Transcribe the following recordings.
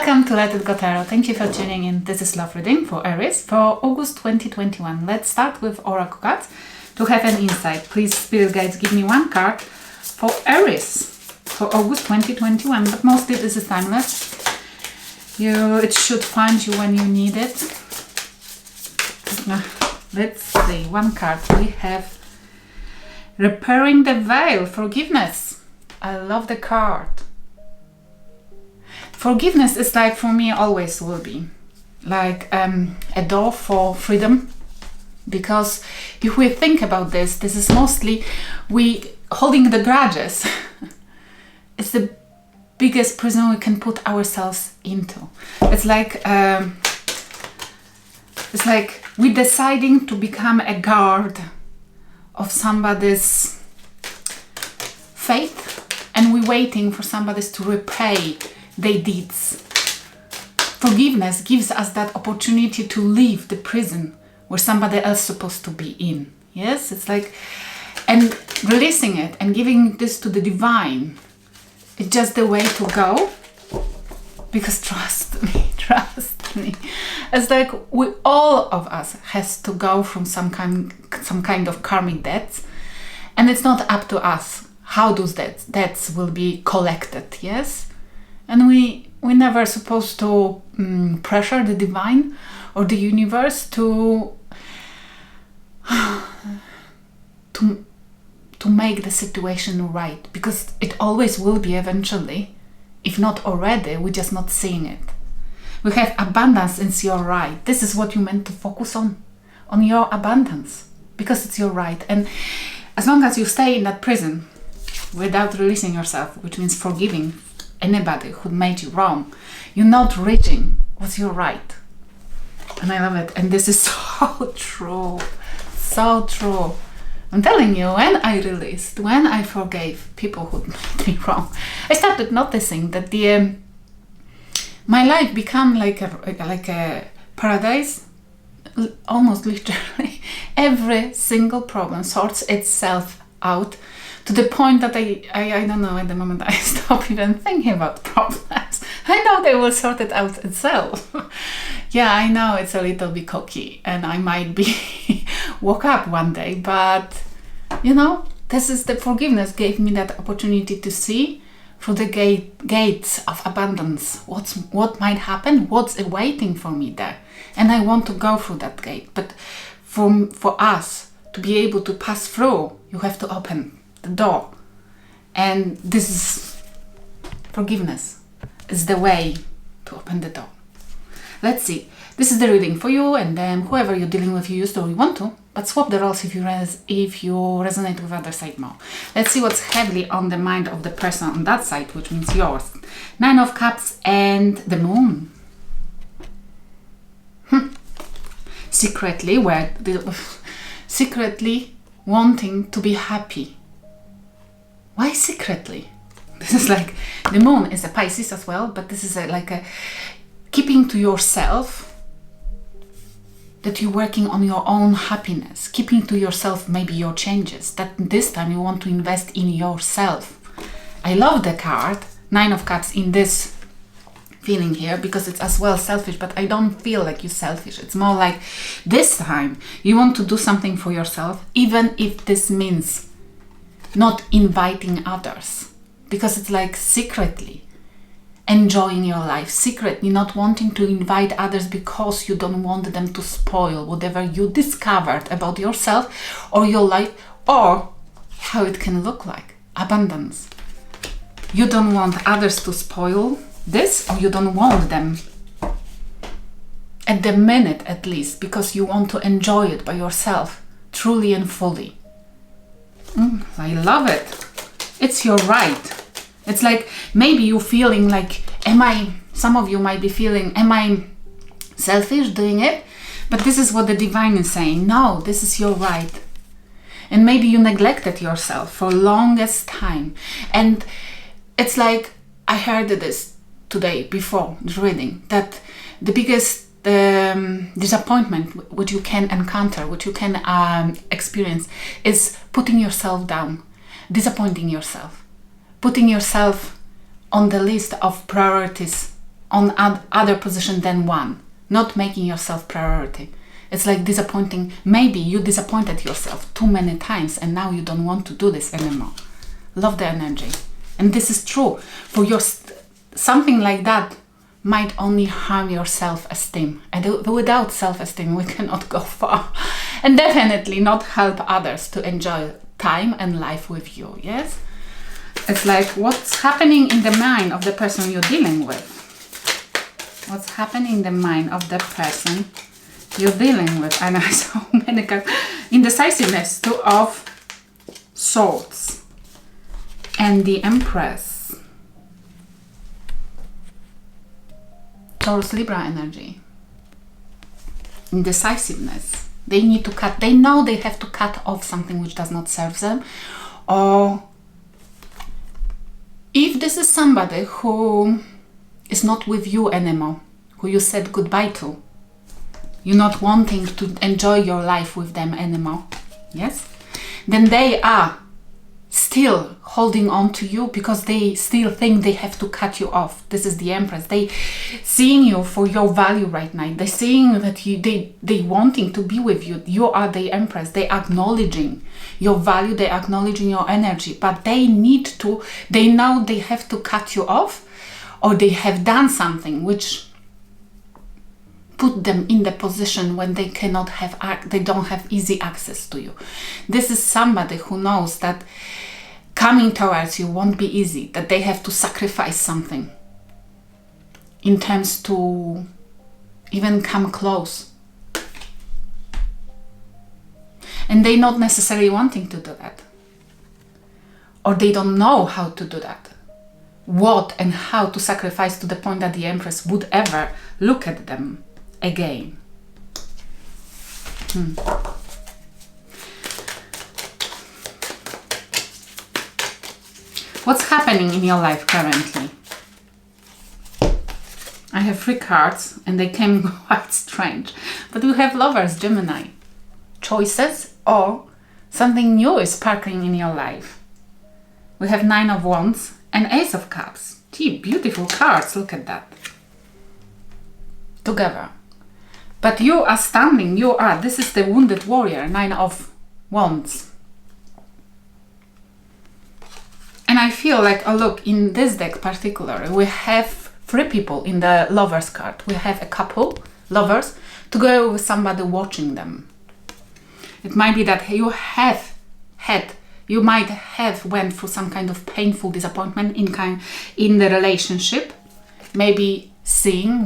Welcome to Let It Go Tarot. Thank you for tuning in. This is Love Reading for Aries for August 2021. Let's start with Oracle cards to have an insight. Please, Spirit Guides, give me one card for Aries for August 2021. But mostly this is timeless. It should find you when you need it. Let's see. One card. We have Repairing the Veil, Forgiveness. I love the card. Forgiveness is like, for me, always will be like a door for freedom, because if we think about this is mostly we holding the grudges. It's the biggest prison we can put ourselves into. It's like we deciding to become a guard of somebody's faith, and we waiting for somebody to repay their deeds. Forgiveness gives us that opportunity to leave the prison where somebody else is supposed to be in. Yes, it's like, and releasing it and giving this to the divine. It's just the way to go. Because trust me, it's like all of us has to go from some kind of karmic debts, and it's not up to us how those debts will be collected. Yes. And we never supposed to pressure the divine or the universe to make the situation right, because it always will be eventually, if not already, we're just not seeing it. We have abundance, it's your right. This is what you meant to focus on your abundance, because it's your right. And as long as you stay in that prison without releasing yourself, which means forgiving anybody who made you wrong, you're not reaching what's your right. And I love it. And this is so true. So true. I'm telling you, when I released, when I forgave people who made me wrong, I started noticing that my life became like a paradise, almost literally. Every single problem sorts itself out, to the point that I don't know, at the moment I stop even thinking about problems. I know they will sort it out itself. Yeah, I know it's a little bit cocky and I might be woke up one day, but this is the forgiveness gave me that opportunity to see through the gates of abundance what might happen, what's awaiting for me there. And I want to go through that gate. But for us to be able to pass through, you have to open the door, and this is forgiveness is the way to open the door. Let's see, this is the reading for you, and then whoever you're dealing with, you use or you want to, but swap the roles if you resonate with other side more. Let's see what's heavily on the mind of the person on that side, which means yours. 9 of Cups and the Moon. Secretly wanting to be happy. Why secretly? This is like, the Moon is a Pisces as well, but this is like a keeping to yourself, that you're working on your own happiness, keeping to yourself maybe your changes, that this time you want to invest in yourself. I love the card, 9 of Cups in this feeling here, because it's as well selfish, but I don't feel like you're selfish. It's more like this time you want to do something for yourself, even if this means not inviting others, because it's like secretly enjoying your life, secretly not wanting to invite others because you don't want them to spoil whatever you discovered about yourself or your life, or how it can look like abundance. You don't want others to spoil this, or you don't want them at the minute at least, because you want to enjoy it by yourself truly and fully. I love it. It's your right. It's like maybe you're feeling like, some of you might be feeling, am I selfish doing it? But this is what the divine is saying. No, this is your right. And maybe you neglected yourself for longest time. And it's like, I heard this today before the reading, that the biggest disappointment which you can encounter, which you can experience, is putting yourself down, disappointing yourself, putting yourself on the list of priorities on other position than one, not making yourself priority. It's like disappointing. Maybe you disappointed yourself too many times and now you don't want to do this anymore. Love the energy. And this is true. For your something like that might only harm your self-esteem. And without self-esteem, we cannot go far. And definitely not help others to enjoy time and life with you, yes? It's like, what's happening in the mind of the person you're dealing with? What's happening in the mind of the person you're dealing with? And I saw many cards. Indecisiveness, Two of Swords, and the Empress. Taurus Libra energy. Indecisiveness. They need to cut. They know they have to cut off something which does not serve them. Or if this is somebody who is not with you anymore, who you said goodbye to, you're not wanting to enjoy your life with them anymore, yes? Then they are still holding on to you because they still think they have to cut you off. This is the Empress. They seeing you for your value right now. They seeing that they wanting to be with you. You are the Empress. They acknowledging your value. They acknowledging your energy. But they need to, they know they have to cut you off, or they have done something which put them in the position when they cannot have, they don't have easy access to you. This is somebody who knows that coming towards you won't be easy, that they have to sacrifice something in terms to even come close. And they not necessarily wanting to do that. Or they don't know how to do that. What and how to sacrifice to the point that the Empress would ever look at them again. What's happening in your life currently? I have 3 cards and they came quite strange. But we have Lovers, Gemini. Choices or something new is sparkling in your life. We have 9 of Wands and Ace of Cups. Gee, beautiful cards, look at that. Together. But you are standing, this is the Wounded Warrior, 9 of Wands. And I feel like, oh look, in this deck particularly, we have 3 people in the Lovers card. We have a couple, lovers, together with somebody watching them. It might be that you might have went through some kind of painful disappointment in the relationship. Maybe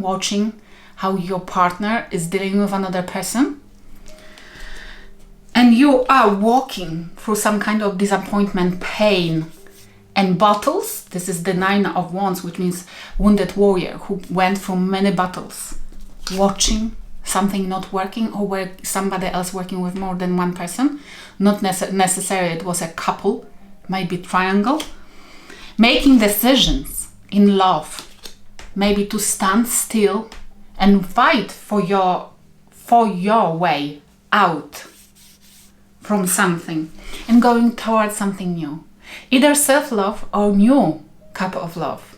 watching how your partner is dealing with another person. And you are walking through some kind of disappointment, pain, and battles. This is the 9 of Wands, which means Wounded Warrior who went through many battles, watching something not working, or where somebody else working with more than one person. Not necessarily it was a couple, maybe triangle. Making decisions in love, maybe to stand still and fight for your way out from something and going towards something new. Either self-love or new cup of love.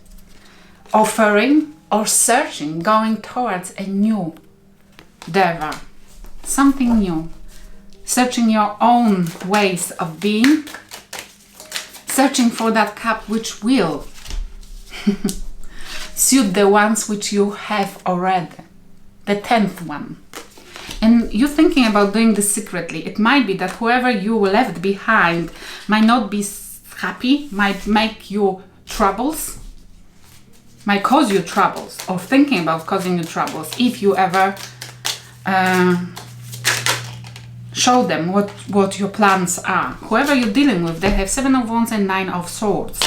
Offering or searching, going towards a new endeavor. Something new. Searching your own ways of being. Searching for that cup which will suit the ones which you have already. The 10th one. And you're thinking about doing this secretly. It might be that whoever you left behind might not be happy, might make you troubles, might cause you troubles, or thinking about causing you troubles if you ever show them what your plans are. Whoever you're dealing with, they have 7 of Wands and 9 of Swords.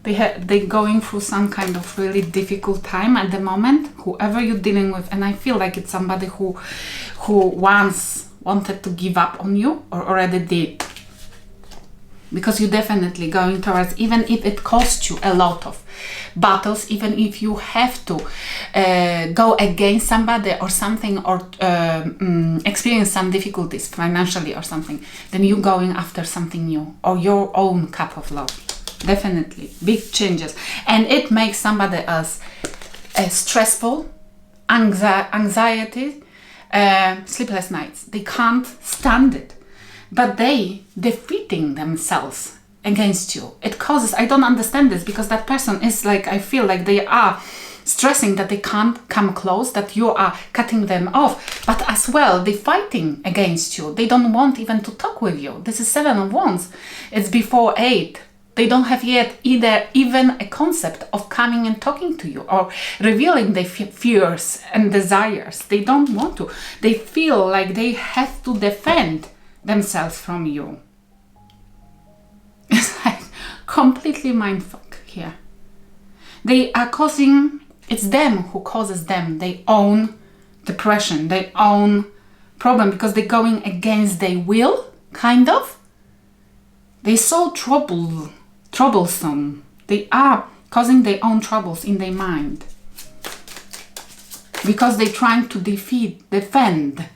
They're going through some kind of really difficult time at the moment, whoever you're dealing with. And I feel like it's somebody who once wanted to give up on you, or already did. Because you're definitely going towards, even if it costs you a lot of battles, even if you have to go against somebody or something, or experience some difficulties financially or something, then you're going after something new, or your own cup of love. definitely big changes, and it makes somebody else stressful, anxiety, sleepless nights. They can't stand it, but they defeating themselves against you. It causes, I don't understand this, because that person is like, I feel like they are stressing that they can't come close, that you are cutting them off, but as well they're fighting against you. They don't want even to talk with you. This is 7 of Wands. It's before 8. They don't have yet even a concept of coming and talking to you or revealing their fears and desires. They don't want to. They feel like they have to defend themselves from you. It's like completely mindfuck here. They are causing, it's them who causes them their own depression, their own problem, because they're going against their will, kind of. They're so troublesome. They are causing their own troubles in their mind, because they're trying to defend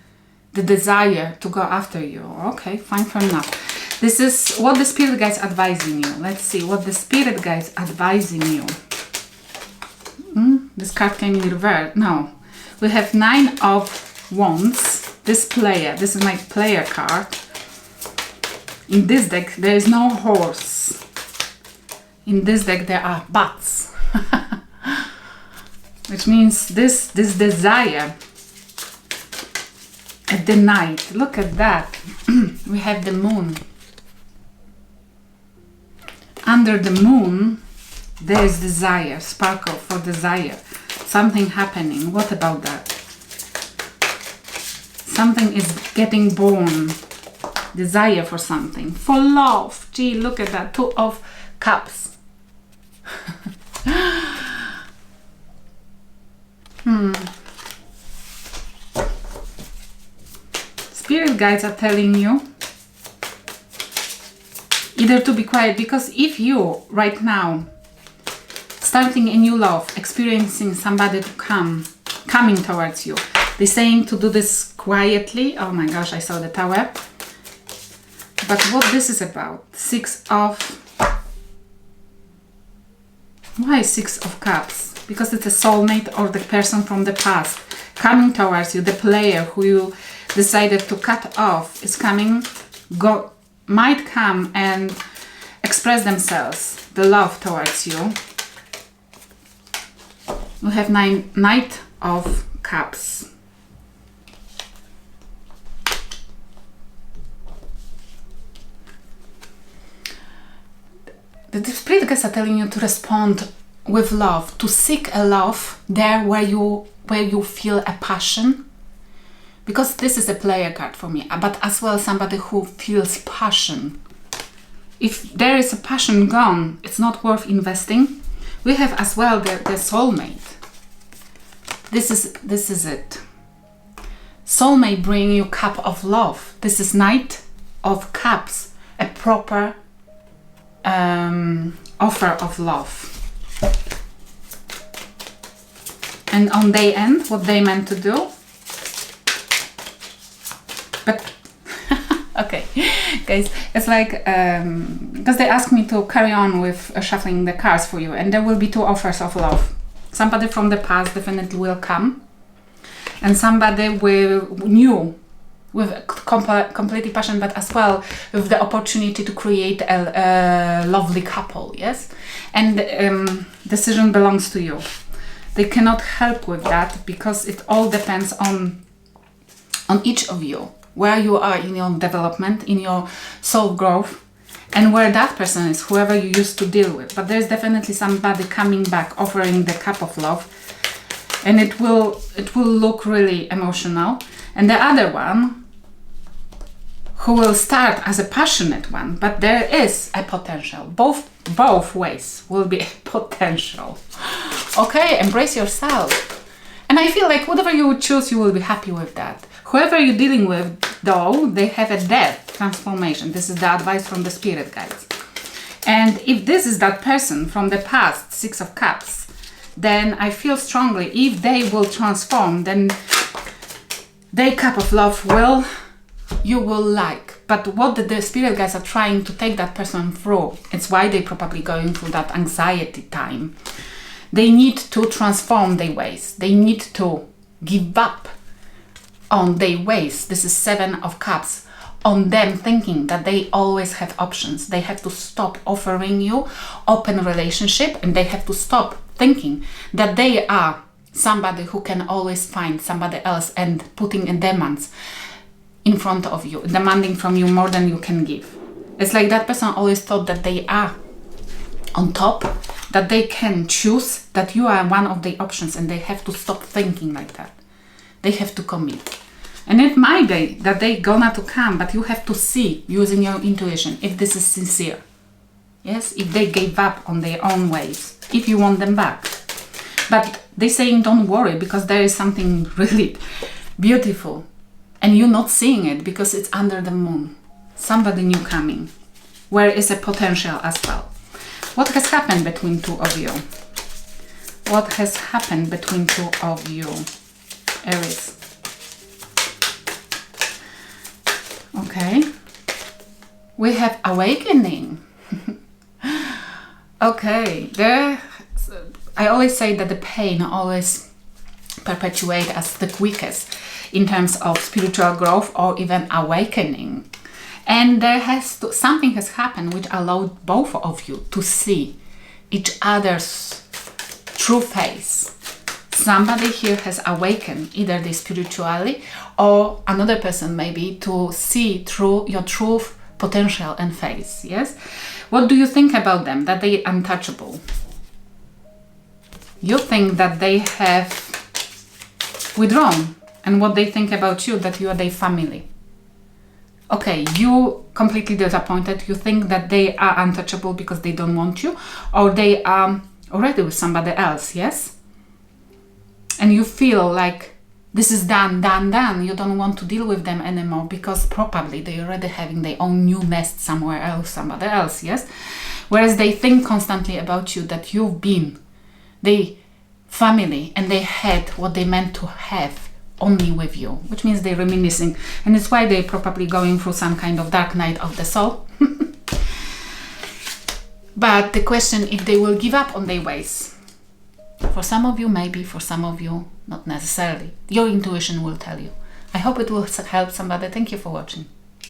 the desire to go after you. Okay, fine, fair enough. This is what the spirit guides advising you. Let's see what the spirit guides advising you. This card came in reverse. No, we have 9 of Wands. This is my player card. In this deck, there is no horse. In this deck, there are butts. Which means this desire at the night. Look at that. We have the moon. Under the moon, there is desire, sparkle for desire. Something happening. What about that? Something is getting born. Desire for something. For love. Gee, look at that. 2 of Cups. Spirit guides are telling you either to be quiet, because if you right now starting a new love, experiencing somebody to coming towards you, they're saying to do this quietly. Oh my gosh, I saw the Tower. But what this is about? 6 of... Why 6 of Cups? Because it's a soulmate or the person from the past coming towards you. The player who you decided to cut off is coming, might come and express themselves, the love towards you. We have Knight of Cups. The spirit guides are telling you to respond with love, to seek a love there where you feel a passion, because this is a player card for me, but as well somebody who feels passion. If there is a passion gone, it's not worth investing. We have as well the soulmate. This is it. Soulmate bring you cup of love. This is Knight of Cups, a proper offer of love. And on their end, what they meant to do. But okay, guys, it's like because they asked me to carry on with shuffling the cards for you, and there will be 2 offers of love. Somebody from the past definitely will come, and somebody new with completely passion, but as well with the opportunity to create a lovely couple. Yes, and decision belongs to you. They cannot help with that, because it all depends on each of you, where you are in your development, in your soul growth, and where that person is, whoever you used to deal with. But there's definitely somebody coming back, offering the cup of love, and it will look really emotional. And the other one, who will start as a passionate one, but there is a potential. Both ways will be a potential. Okay, embrace yourself. And I feel like whatever you would choose, you will be happy with that. Whoever you're dealing with, though, they have a death transformation. This is the advice from the spirit guides. And if this is that person from the past, 6 of Cups, then I feel strongly if they will transform, then their cup of love will you will like. But what the spirit guides are trying to take that person through, it's why they're probably going through that anxiety time. They need to transform their ways. They need to give up on their ways. This is 7 of Cups. On them thinking that they always have options. They have to stop offering you open relationship, and they have to stop thinking that they are somebody who can always find somebody else and putting in demands in front of you, demanding from you more than you can give. It's like that person always thought that they are on top, that they can choose, that you are one of the options, and they have to stop thinking like that. They have to commit. And it might be that they gonna to come, but you have to see using your intuition if this is sincere. Yes, if they gave up on their own ways, if you want them back. But they're saying don't worry, because there is something really beautiful and you're not seeing it because it's under the moon. Somebody new coming. Where is a potential as well? What has happened between two of you? What has happened between two of you? Aries. Okay. We have awakening. Okay. I always say that the pain always perpetuates as the quickest in terms of spiritual growth or even awakening. And something has happened which allowed both of you to see each other's true face. Somebody here has awakened, either they spiritually or another person maybe, to see through your true potential and face. Yes? What do you think about them? That they are untouchable. You think that they have withdrawn, and what they think about you, that you are their family. Okay, you completely disappointed. You think that they are untouchable because they don't want you, or they are already with somebody else, yes? And you feel like this is done. You don't want to deal with them anymore because probably they're already having their own new nest somewhere else, somebody else, yes? Whereas they think constantly about you, that you've been the family and they had what they meant to have only with you, which means they're reminiscing, and it's why they're probably going through some kind of dark night of the soul. But the question, if they will give up on their ways. For some of you maybe, for some of you not necessarily. Your intuition will tell you. I hope it will help somebody. Thank you for watching.